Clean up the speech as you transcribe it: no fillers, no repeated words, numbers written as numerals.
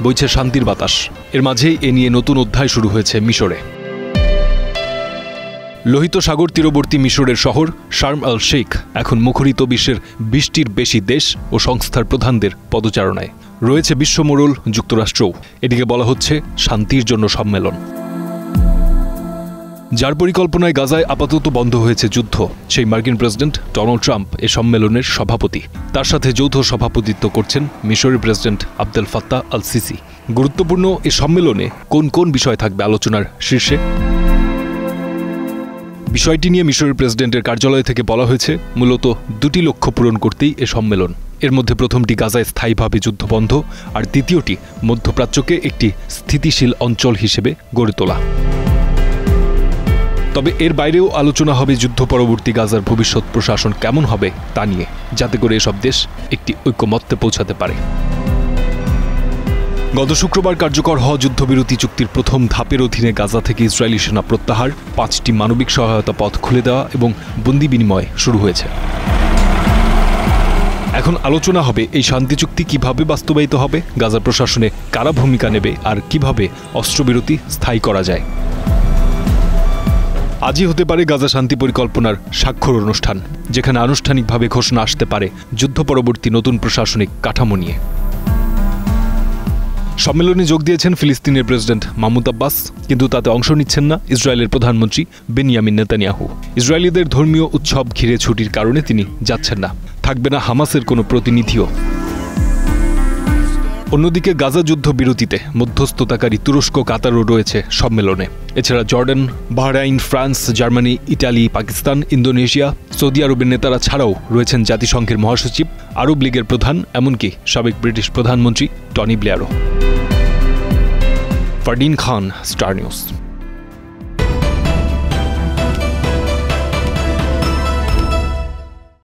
বইছে শান্তির বাতাস। এর মাঝেই এ নিয়ে নতুন অধ্যায় শুরু হয়েছে মিশরে। লোহিত সাগর তীরবর্তী মিশরের শহর শার্ম আল শেখ এখন মুখরিত বিশ্বের ২০টির বেশি দেশ ও সংস্থার প্রধানদের পদচারণায়। রয়েছে বিশ্বমোড়ল যুক্তরাষ্ট্রও। এটিকে বলা হচ্ছে শান্তির জন্য সম্মেলন। যার পরিকল্পনায় গাজায় আপাতত বন্ধ হয়েছে যুদ্ধ, সেই মার্কিন প্রেসিডেন্ট ডোনাল্ড ট্রাম্প এ সম্মেলনের সভাপতি। তার সাথে যৌথ সভাপতিত্ব করছেন মিশরের president Abdel Fattah al CC. গুরুত্বপূর্ণ এ সম্মেলনে কোন কোন বিষয় থাকবে আলোচনার শীর্ষে? বিষয়টি নিয়ে মিশরের প্রেসিডেন্টের কার্যালয় থেকে বলা হয়েছে, মূলত দুটি লক্ষ্য পূরণ করতেই এ সম্মেলন। এর মধ্যে প্রথমটি গাজায় স্থায়ীভাবে যুদ্ধ বন্ধ, আর দ্বিতীয়টি মধ্যপ্রাচ্যকে একটি স্থিতিশীল অঞ্চল হিসেবে গড়ে তোলা। তবে এর বাইরেও আলোচনা হবে যুদ্ধ পরবর্তী গাজার ভবিষ্যৎ প্রশাসন কেমন হবে তা নিয়ে, যাতে করে এসব দেশ একটি ঐকমত্যে পৌঁছাতে পারে। গত শুক্রবার কার্যকর হওয়া যুদ্ধবিরতি চুক্তির প্রথম ধাপের অধীনে গাজা থেকে ইসরায়েলি সেনা প্রত্যাহার, ৫টি মানবিক সহায়তা পথ খুলে দেওয়া এবং বন্দি বিনিময় শুরু হয়েছে। এখন আলোচনা হবে এই শান্তি চুক্তি কিভাবে বাস্তবায়িত হবে, গাজা প্রশাসনে কারা ভূমিকা নেবে, আর কিভাবে অস্ত্রবিরতি স্থায়ী করা যায়। আজই হতে পারে গাজা শান্তি পরিকল্পনার স্বাক্ষর অনুষ্ঠান, যেখানে আনুষ্ঠানিকভাবে ঘোষণা আসতে পারে যুদ্ধ পরবর্তী নতুন প্রশাসনিক কাঠামো নিয়ে। সম্মেলনে যোগ দিয়েছেন ফিলিস্তিনের প্রেসিডেন্ট মাহমুদ আব্বাস, কিন্তু তাতে অংশ নিচ্ছেন না ইসরায়েলের প্রধানমন্ত্রী বেনিয়ামিন নেতানিয়াহু। ইসরায়েলিদের ধর্মীয় উৎসব ঘিরে ছুটির কারণে তিনি যাচ্ছেন না। থাকবে না হামাসের কোনো প্রতিনিধিও। অন্যদিকে গাজা যুদ্ধ বিরতিতে মধ্যস্থতাকারী তুরস্ক, কাতারও রয়েছে সম্মেলনে। এছাড়া Jordan, Bahrain, France, Germany, Italy, Pakistan, Indonesia, Saudi আরবের নেতারা ছাড়াও রয়েছেন জাতিসংঘের মহাসচিব, আরব লীগের প্রধান, এমনকি সাবেক ব্রিটিশ প্রধানমন্ত্রী টনি ব্লেয়ারও। ফারদিন খান, স্টার নিউজ।